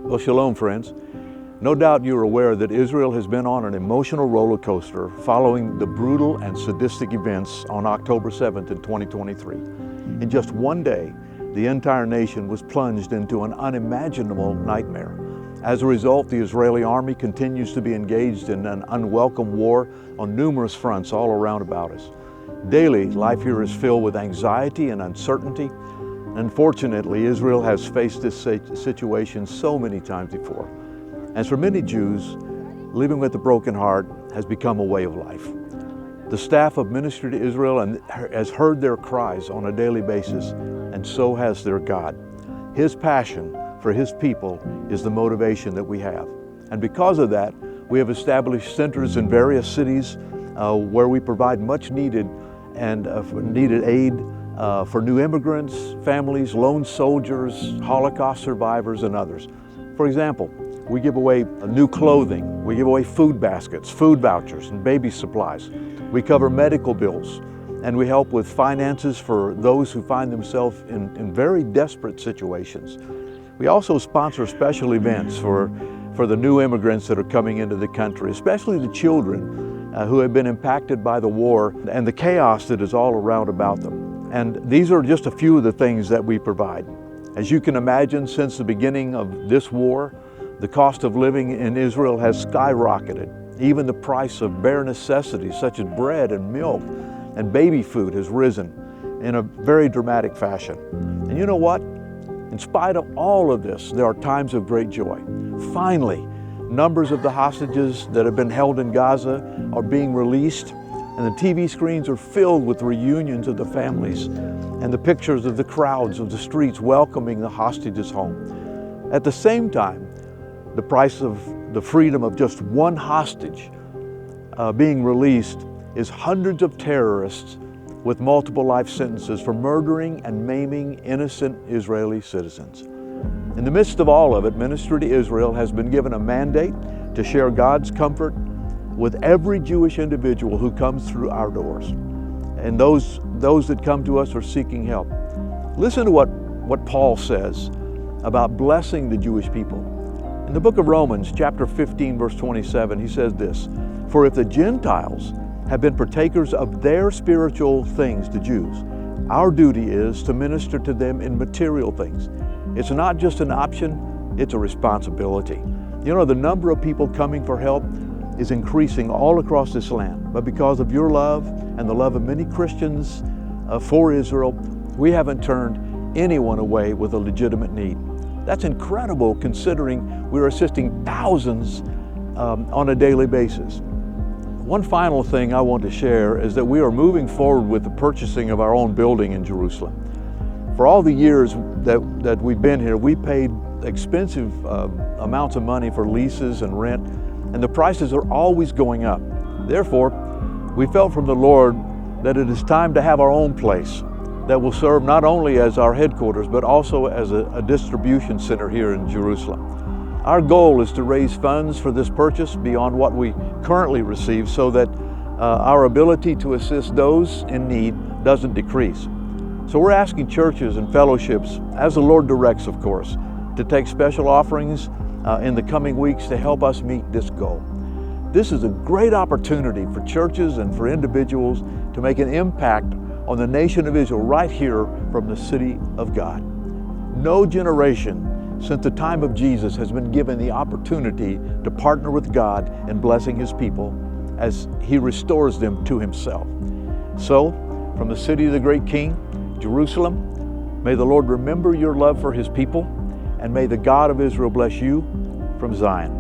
Well, shalom, friends. No doubt you're aware that Israel has been on an emotional roller coaster following the brutal and sadistic events on October 7th in 2023. In just one day, the entire nation was plunged into an unimaginable nightmare. As a result, the Israeli army continues to be engaged in an unwelcome war on numerous fronts all around about us. Daily, life here is filled with anxiety and uncertainty. Unfortunately, Israel has faced this situation so many times before. As for many Jews, living with a broken heart has become a way of life. The staff of Ministry to Israel has heard their cries on a daily basis, and so has their God. His passion for His people is the motivation that we have. And because of that, we have established centers in various cities where we provide much needed aid for new immigrants, families, lone soldiers, Holocaust survivors, and others. For example, we give away new clothing, we give away food baskets, food vouchers, and baby supplies. We cover medical bills, and we help with finances for those who find themselves in very desperate situations. We also sponsor special events for the new immigrants that are coming into the country, especially the children who have been impacted by the war and the chaos that is all around about them. And these are just a few of the things that we provide. As you can imagine, since the beginning of this war, the cost of living in Israel has skyrocketed. Even the price of bare necessities such as bread and milk and baby food has risen in a very dramatic fashion. And you know what? In spite of all of this, there are times of great joy. Finally, numbers of the hostages that have been held in Gaza are being released, and the TV screens are filled with reunions of the families and the pictures of the crowds of the streets welcoming the hostages home. At the same time, the price of the freedom of just one hostage being released is hundreds of terrorists with multiple life sentences for murdering and maiming innocent Israeli citizens. In the midst of all of it, Ministry to Israel has been given a mandate to share God's comfort with every Jewish individual who comes through our doors. And those that come to us are seeking help. Listen to what Paul says about blessing the Jewish people. In the book of Romans, chapter 15, verse 27, he says this, "For if the Gentiles have been partakers of their spiritual things, the Jews, our duty is to minister to them in material things." It's not just an option, it's a responsibility. You know, the number of people coming for help is increasing all across this land. But because of your love and the love of many Christians for Israel, we haven't turned anyone away with a legitimate need. That's incredible considering we're assisting thousands on a daily basis. One final thing I want to share is that we are moving forward with the purchasing of our own building in Jerusalem. For all the years that we've been here, we paid expensive amounts of money for leases and rent, and the prices are always going up. Therefore, we felt from the Lord that it is time to have our own place that will serve not only as our headquarters, but also as a distribution center here in Jerusalem. Our goal is to raise funds for this purchase beyond what we currently receive so that our ability to assist those in need doesn't decrease. So we're asking churches and fellowships, as the Lord directs, of course, to take special offerings in the coming weeks to help us meet this goal. This is a great opportunity for churches and for individuals to make an impact on the nation of Israel right here from the city of God. No generation since the time of Jesus has been given the opportunity to partner with God in blessing His people as He restores them to Himself. So, from the city of the great King, Jerusalem, may the Lord remember your love for His people, and may the God of Israel bless you from Zion.